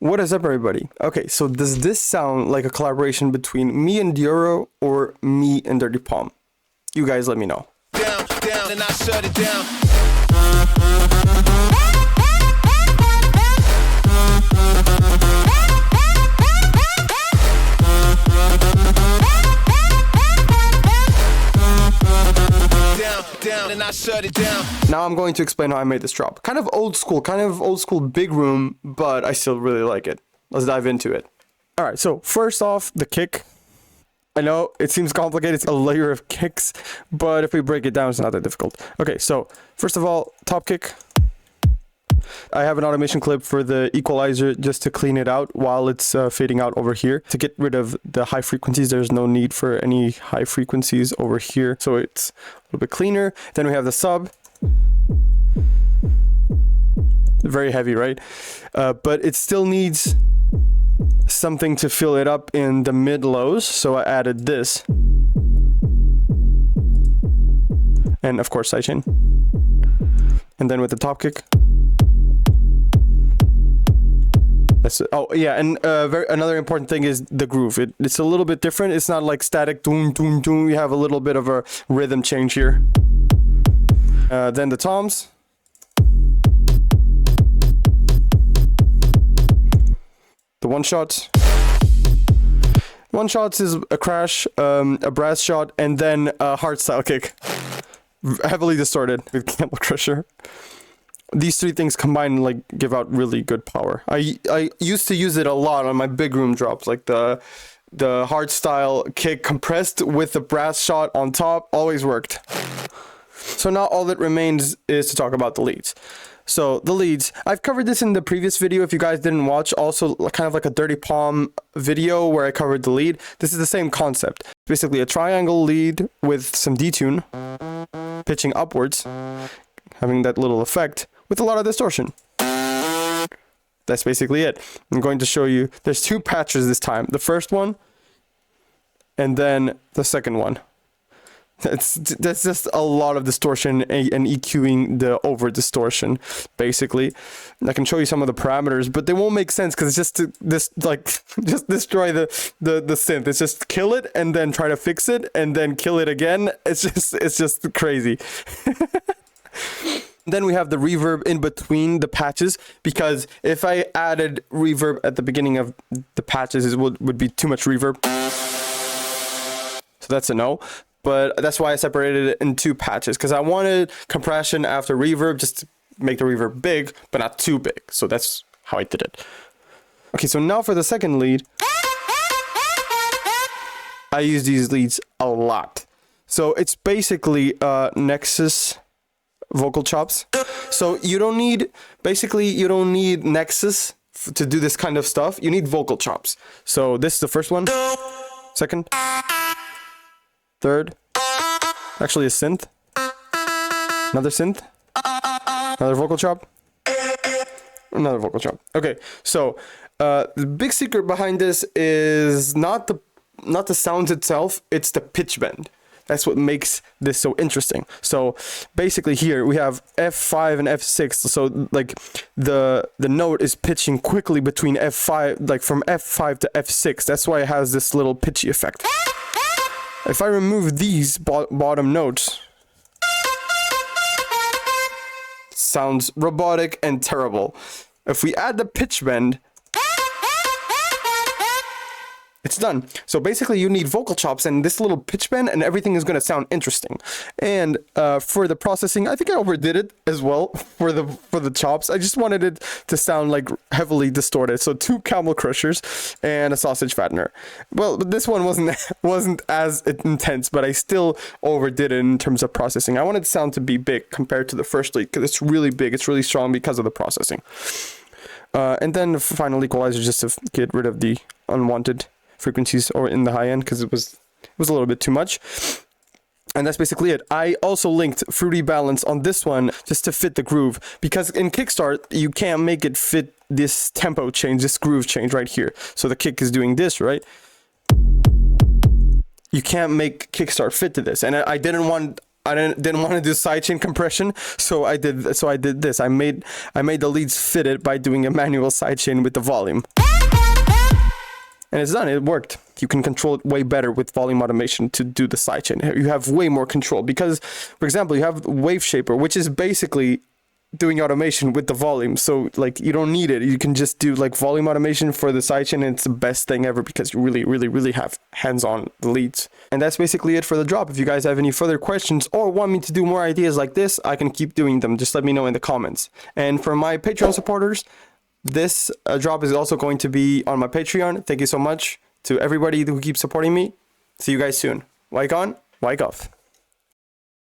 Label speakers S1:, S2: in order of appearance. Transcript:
S1: What is up, everybody? Okay, so does this sound like a collaboration between me and Deorro or me and Dirty Palm? You guys let me know.
S2: Down, and I shut it down. Down, and I shut it down.
S1: Now I'm going to explain how I made this drop. Kind of old school big room, but I still really like it. Let's dive into it. All right, so first off, the kick. I know it seems complicated, it's a layer of kicks, but if we break it down, it's not that difficult. Okay, so first of all, top kick. I have an automation clip for the equalizer just to clean it out while it's fading out over here. To get rid of the high frequencies, there's no need for any high frequencies over here, so it's a little bit cleaner. Then we have the sub. Very heavy, right? But it still needs something to fill it up in the mid lows, so I added this. And of course sidechain. And then with the top kick. That's it. Oh yeah, and another important thing is the groove. It's a little bit different. It's not like static doom doom doom. You have a little bit of a rhythm change here. Then the toms. The one shots. One shots is a crash, a brass shot, and then a hardstyle kick. Heavily distorted with camel crusher. These three things combined like give out really good power. I used to use it a lot on my big room drops, like the hardstyle kick compressed with the brass shot on top always worked. So now all that remains is to talk about the leads. So the leads, I've covered this in the previous video if you guys didn't watch, also kind of like a Dirty Palm video where I covered the lead. This is the same concept. Basically a triangle lead with some detune, pitching upwards, having that little effect with a lot of distortion. That's basically it. I'm going to show you, there's two patches this time. The first one, and then the second one. That's just a lot of distortion and EQing the over distortion, basically. I can show you some of the parameters, but they won't make sense because it's just just destroy the synth. It's just kill it and then try to fix it and then kill it again. It's just crazy. Then we have the reverb in between the patches, because if I added reverb at the beginning of the patches, it would be too much reverb. So that's a no. But that's why I separated it in two patches, because I wanted compression after reverb just to make the reverb big, but not too big. So that's how I did it. Okay, so now for the second lead. I use these leads a lot. So it's basically Nexus vocal chops. So you don't need Nexus to do this kind of stuff. You need vocal chops. So this is the first one. Second. Third, actually a synth, another synth, another vocal chop, another vocal chop. Okay, so the big secret behind this is not the sounds itself, it's the pitch bend. That's what makes this so interesting. So basically here we have F5 and F6. So like the note is pitching quickly between F5, like from F5 to F6. That's why it has this little pitchy effect. If I remove these bottom notes, it sounds robotic and terrible. If we add the pitch bend, it's done. So basically you need vocal chops and this little pitch bend and everything is going to sound interesting. And for the processing, I think I overdid it as well for the chops. I just wanted it to sound like heavily distorted. So 2 camel crushers and a sausage fattener. Well, but this one wasn't as intense, but I still overdid it in terms of processing. I wanted the sound to be big compared to the first lead because it's really big. It's really strong because of the processing. And then the final equalizer just to get rid of the unwanted frequencies or in the high end because it was a little bit too much. And that's basically it. I also linked Fruity Balance on this one just to fit the groove, because in Kickstart you can't make it fit this tempo change, this groove change right here. So the kick is doing this, right? You can't make Kickstart fit to this, and I didn't want I didn't want to do sidechain compression, so I did this. I made the leads fit it by doing a manual sidechain with the volume. And it's done. It worked. You can control it way better with volume automation to do the sidechain. You have way more control because, for example, you have Wave Shaper, which is basically doing automation with the volume. So like you don't need it. You can just do like volume automation for the sidechain, and it's the best thing ever because you really have hands-on the leads. And that's basically it for the drop. If you guys have any further questions or want me to do more ideas like this, I can keep doing them. Just let me know in the comments. And for my Patreon supporters, this drop is also going to be on my Patreon. Thank you so much to everybody who keeps supporting me. See you guys soon. Like on, like off.